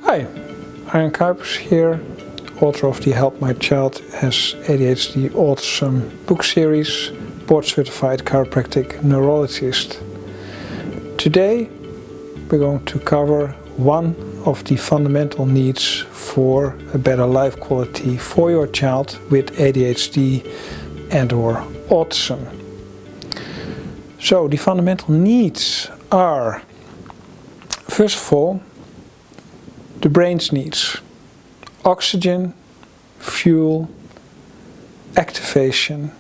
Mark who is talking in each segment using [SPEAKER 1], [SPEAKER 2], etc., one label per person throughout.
[SPEAKER 1] Hi, Arjan Kuipers here, author of the Help My Child Has ADHD Autism book series, board certified chiropractic neurologist. Today we're going to cover one of the fundamental needs for a better life quality for your child with ADHD and or autism. So the fundamental needs are, first of all, the brain's needs: oxygen, fuel, activation,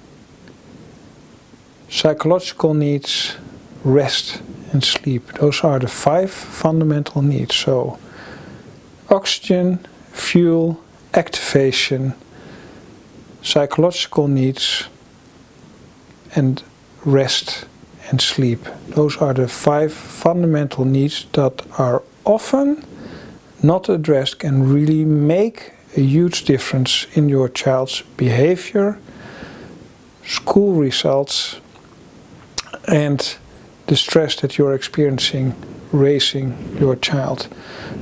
[SPEAKER 1] psychological needs, rest and sleep. Those are the 5 fundamental needs. So oxygen, fuel, activation, psychological needs and rest and sleep. Those are the 5 fundamental needs that are often not addressed and really make a huge difference in your child's behavior, school results, and the stress that you're experiencing raising your child.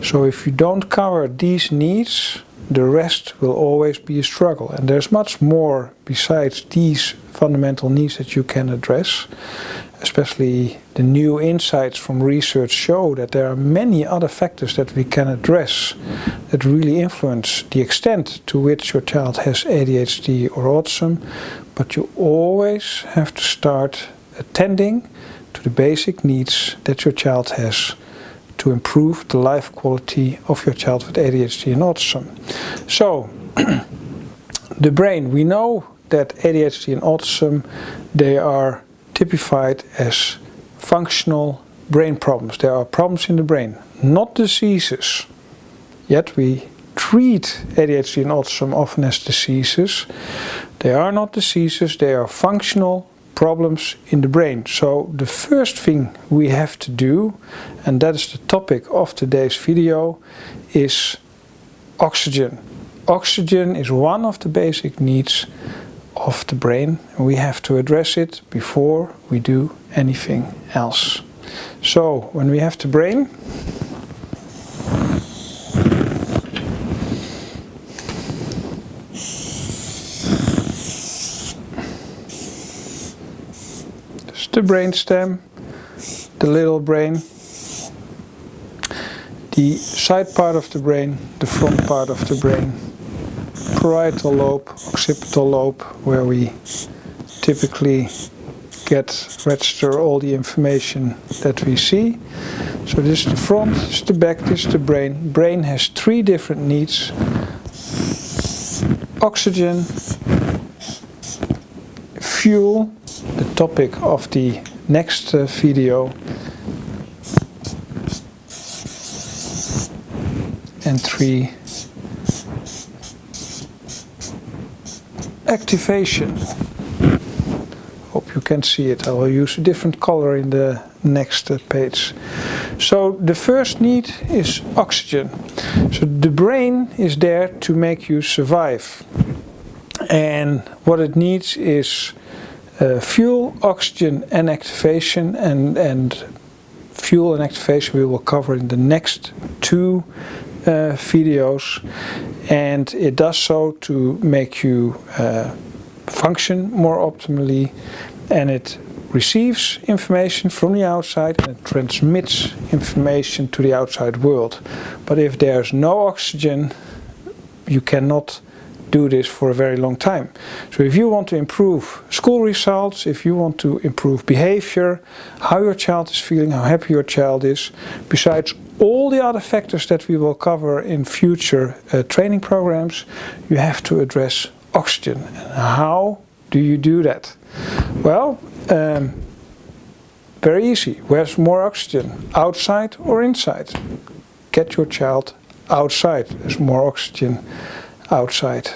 [SPEAKER 1] So if you don't cover these needs, the rest will always be a struggle. And there's much more besides these fundamental needs that you can address. Especially the new insights from research show that there are many other factors that we can address that really influence the extent to which your child has ADHD or autism. But you always have to start attending to the basic needs that your child has to improve the life quality of your child with ADHD and autism. So, the brain. We know that ADHD and autism, they are typified as functional brain problems. There are problems in the brain, not diseases. Yet we treat ADHD and autism often as diseases. They are not diseases, they are functional problems in the brain. So the first thing we have to do, and that is the topic of today's video, is oxygen. Oxygen is one of the basic needs of the brain, and we have to address it before we do anything else. So when we have the brain, there's the brainstem, the little brain, the side part of the brain, the front part of the brain, parietal lobe, occipital lobe, where we typically register all the information that we see. So this is the front, this is the back, this is the brain. Brain has 3 different needs: oxygen, fuel, the topic of the next video, and 3, activation. Hope you can see it. I will use a different color in the next page. So the first need is oxygen. So the brain is there to make you survive. And what it needs is fuel, oxygen and activation. And fuel and activation we will cover in the next 2 videos, and it does so to make you function more optimally, and it receives information from the outside and it transmits information to the outside world. But if there's no oxygen, you cannot do this for a very long time. So if you want to improve school results, if you want to improve behavior, how your child is feeling, how happy your child is, besides all the other factors that we will cover in future training programs, you have to address oxygen. And how do you do that? Well, very easy. Where's more oxygen? Outside or inside? Get your child outside. There's more oxygen outside.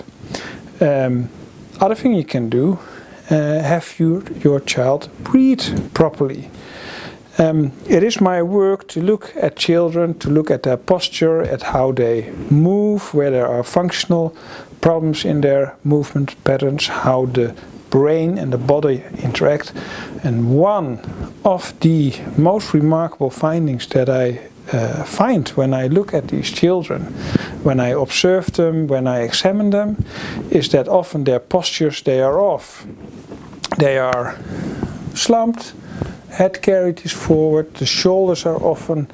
[SPEAKER 1] Other thing you can do, have your child breathe properly. It is my work to look at children, to look at their posture, at how they move, where there are functional problems in their movement patterns, how the brain and the body interact. And one of the most remarkable findings that I find when I look at these children, when I observe them, when I examine them, is that often their postures, they are off. They are slumped, head carried is forward, the shoulders are often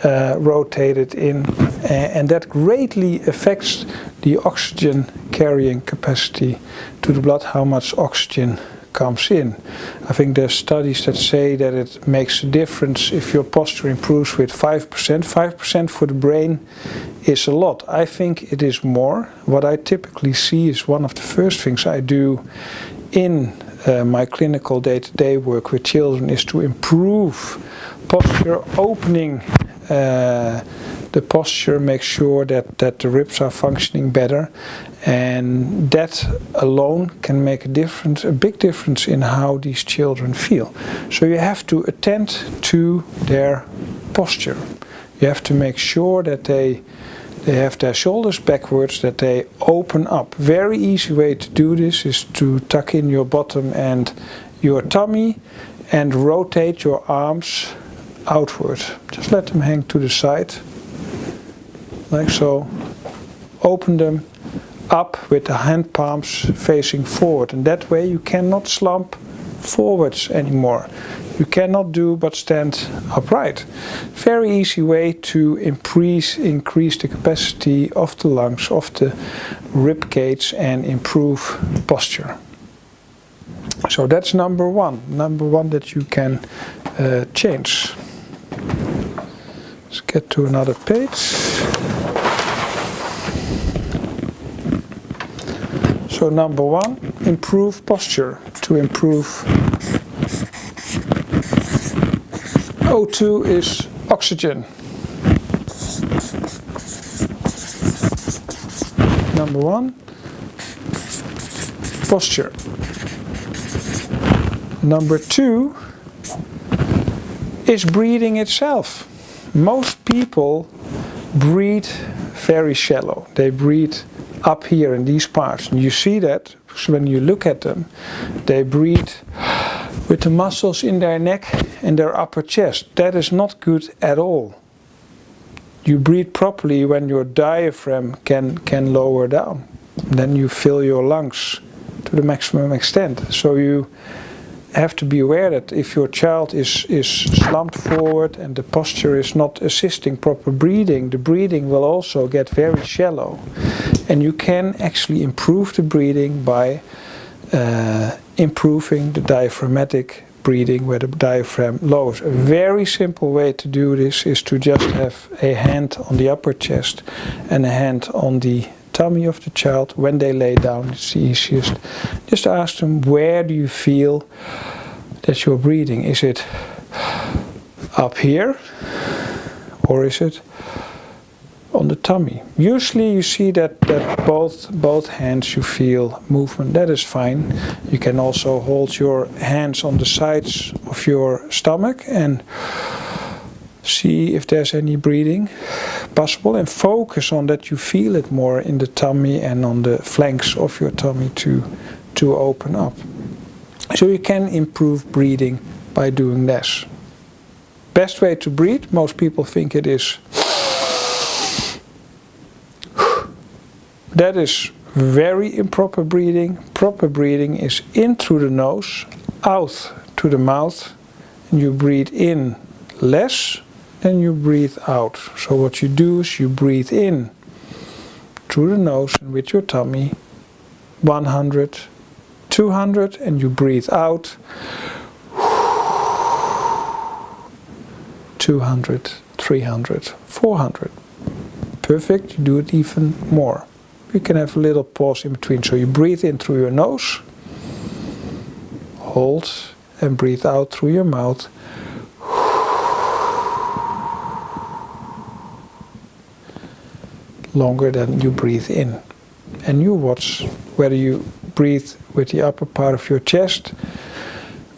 [SPEAKER 1] rotated in, and that greatly affects the oxygen carrying capacity to the blood, how much oxygen comes in. I think there's studies that say that it makes a difference if your posture improves with 5%. 5% for the brain is a lot. I think it is more. What I typically see is one of the first things I do in my clinical day-to-day work with children is to improve posture, opening the posture, make sure that the ribs are functioning better, and that alone can make a big difference in how these children feel. So you have to attend to their posture. You have to make sure that they have their shoulders backwards, that they open up. Very easy way to do this is to tuck in your bottom and your tummy and rotate your arms outward. Just let them hang to the side, like so. Open them up with the hand palms facing forward, and that way you cannot slump forwards anymore. You cannot do but stand upright. Very easy way to increase the capacity of the lungs, of the rib cage, and improve posture. So that's number one that you can change. Let's get to another page. So number one, improve posture. To improve O2 is oxygen. Number one, posture. Number two is breathing itself. Most people breathe very shallow. They breathe up here in these parts, and you see that when you look at them. They breathe with the muscles in their neck and their upper chest. That is not good at all. You breathe properly when your diaphragm can lower down. Then you fill your lungs to the maximum extent. So you have to be aware that if your child is slumped forward and the posture is not assisting proper breathing, the breathing will also get very shallow. And you can actually improve the breathing by improving the diaphragmatic breathing, where the diaphragm lowers. A very simple way to do this is to just have a hand on the upper chest and a hand on the tummy of the child. When they lay down, it's the easiest. Just ask them, where do you feel that you're breathing? Is it up here, or is it on the tummy? Usually you see that both hands you feel movement. That is fine. You can also hold your hands on the sides of your stomach and see if there's any breathing possible, and focus on that you feel it more in the tummy and on the flanks of your tummy to open up. So you can improve breathing by doing this. Best way to breathe, most people think it is. That is very improper breathing. Proper breathing is in through the nose, out to the mouth, and you breathe in less than you breathe out. So what you do is you breathe in through the nose and with your tummy 100, 200, and you breathe out 200, 300, 400. Perfect. You do it even more. You can have a little pause in between. So you breathe in through your nose, hold, and breathe out through your mouth. Longer than you breathe in. And you watch whether you breathe with the upper part of your chest,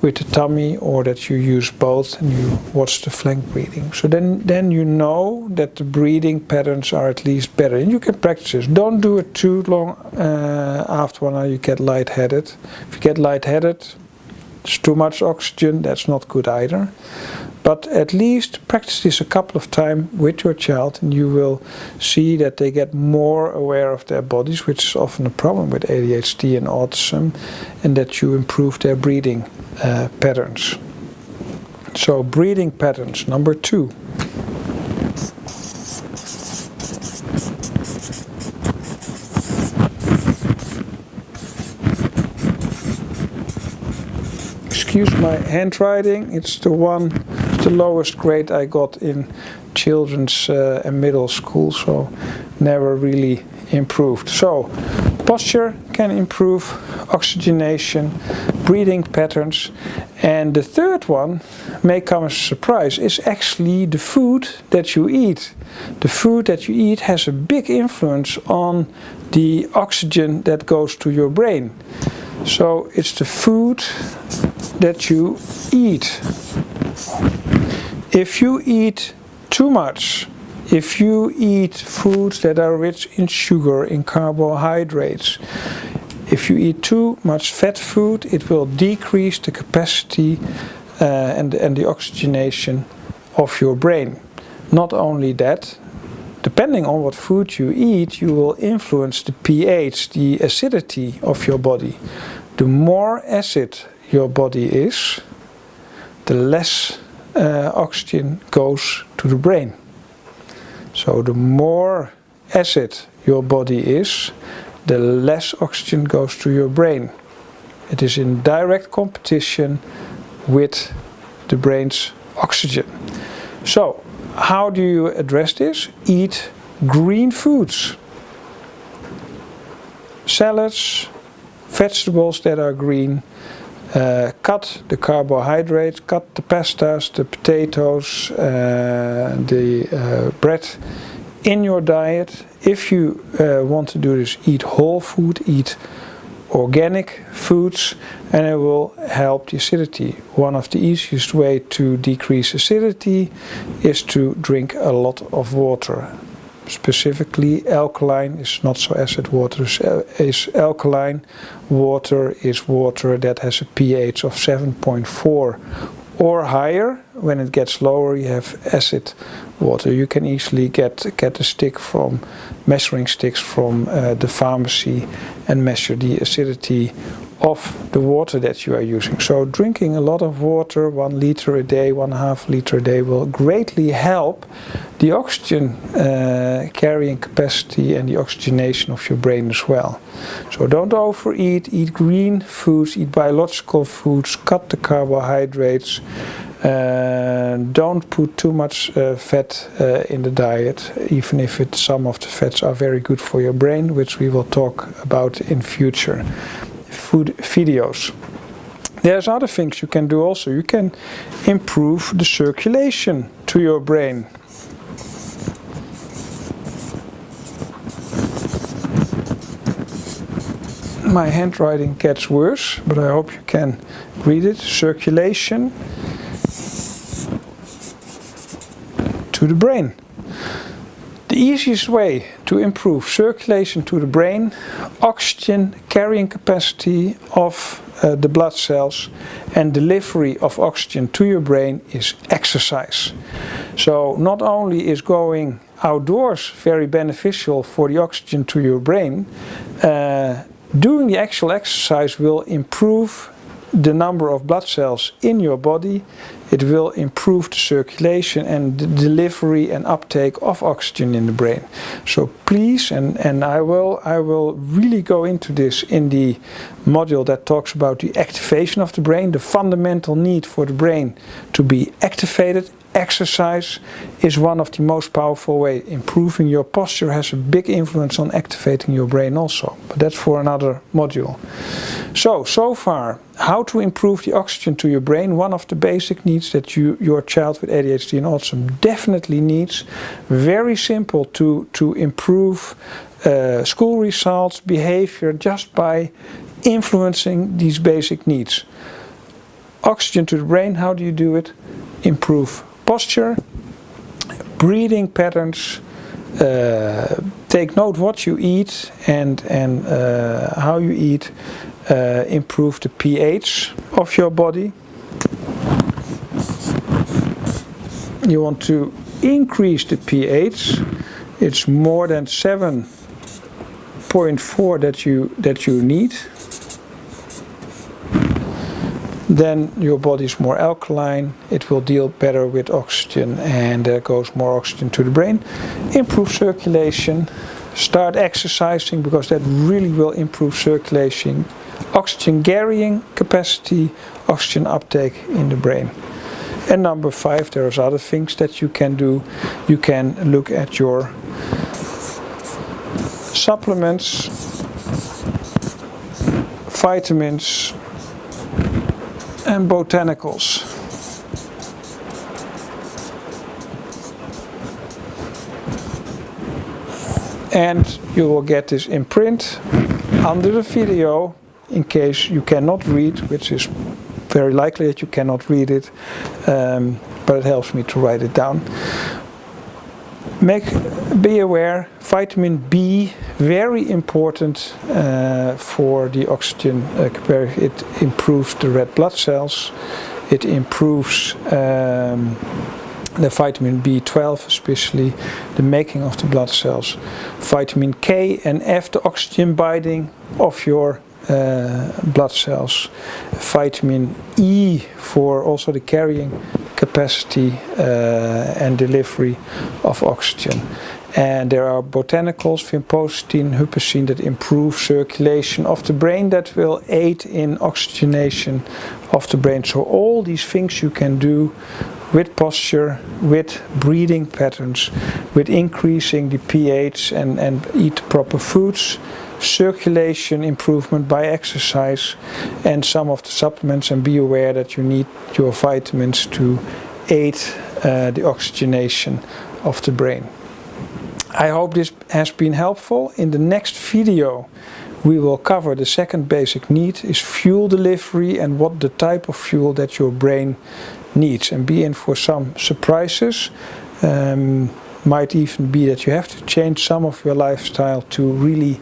[SPEAKER 1] with the tummy, or that you use both, and you watch the flank breathing. So then you know that the breathing patterns are at least better. And you can practice this. Don't do it too long. After 1 hour you get lightheaded. If you get lightheaded, There's too much oxygen, that's not good either. But at least practice this a couple of times with your child and you will see that they get more aware of their bodies, which is often a problem with ADHD and autism, and that you improve their breathing patterns. So breathing patterns, number 2. Excuse my handwriting, it's the lowest grade I got in children's and middle school, so never really improved. So posture can improve, oxygenation, breathing patterns, and the third one may come as a surprise, is actually the food that you eat. The food that you eat has a big influence on the oxygen that goes to your brain. So it's the food that you eat. If you eat too much, if you eat foods that are rich in sugar, in carbohydrates, if you eat too much fat food, it will decrease the capacity and the oxygenation of your brain. Not only that, depending on what food you eat, you will influence the pH, the acidity of your body. The more acid your body is, the less oxygen goes to the brain. So the more acid your body is, the less oxygen goes to your brain. It is in direct competition with the brain's oxygen. So how do you address this? Eat green foods. Salads, vegetables that are green. Cut the carbohydrates, cut the pastas, the potatoes, the bread in your diet. If you want to do this, eat whole food, eat organic foods, and it will help the acidity. One of the easiest way to decrease acidity is to drink a lot of water. Specifically, alkaline is not so acid water, is alkaline water is water that has a pH of 7.4 or higher. When it gets lower, you have acid water. You can easily get a stick from measuring sticks from the pharmacy and measure the acidity of the water that you are using. So drinking a lot of water, 1 liter a day, 1.5 liter a day, will greatly help the oxygen carrying capacity and the oxygenation of your brain as well. So don't overeat, eat green foods, eat biological foods, cut the carbohydrates, don't put too much fat in the diet, even if some of the fats are very good for your brain, which we will talk about in future food videos. There's other things you can do also. You can improve the circulation to your brain. My handwriting gets worse, but I hope you can read it. Circulation to the brain. The easiest way to improve circulation to the brain, oxygen carrying capacity of the blood cells and delivery of oxygen to your brain is exercise. So not only is going outdoors very beneficial for the oxygen to your brain, doing the actual exercise will improve the number of blood cells in your body. It will improve the circulation and the delivery and uptake of oxygen in the brain. So please, and I will really go into this in the module that talks about the activation of the brain, the fundamental need for the brain to be activated. Exercise is one of the most powerful ways. Improving your posture has a big influence on activating your brain also, but that's for another module. So far, how to improve the oxygen to your brain, one of the basic needs that your child with ADHD and autism definitely needs. Very simple to improve school results, behavior, just by influencing these basic needs. Oxygen to the brain, how do you do it? Improve posture, breathing patterns, take note what you eat and how you eat, improve the pH of your body. You want to increase the pH. It's more than 7.4 that you need. Then your body is more alkaline, it will deal better with oxygen, and there goes more oxygen to the brain. Improve circulation, start exercising, because that really will improve circulation, oxygen carrying capacity, oxygen uptake in the brain. And number 5, there's other things that you can do. You can look at your supplements, vitamins, and botanicals. And you will get this in print under the video in case you cannot read, which is very likely that you cannot read it, but it helps me to write it down. Be aware, vitamin B, very important for the oxygen capacity. It improves the red blood cells, it improves the vitamin B12, especially the making of the blood cells. Vitamin K and F, the oxygen binding of your blood cells. Vitamin E for also the carrying capacity and delivery of oxygen. And there are botanicals, vinpocetine, huperzine, that improve circulation of the brain, that will aid in oxygenation of the brain. So all these things you can do with posture, with breathing patterns, with increasing the pH and eat proper foods, circulation improvement by exercise, and some of the supplements. And be aware that you need your vitamins to aid the oxygenation of the brain. I hope this has been helpful. In the next video we will cover the second basic need, is fuel delivery, and what the type of fuel that your brain needs. And be in for some surprises. Might even be that you have to change some of your lifestyle to really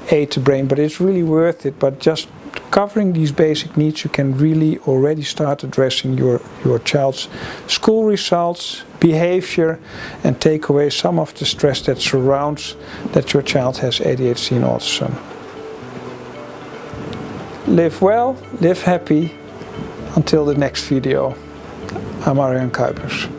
[SPEAKER 1] aid the brain, but it's really worth it. But just covering these basic needs, you can really already start addressing your child's school results, behavior, and take away some of the stress that surrounds that your child has ADHD and autism. Live well, live happy. Until the next video, I'm Arjan Kuipers.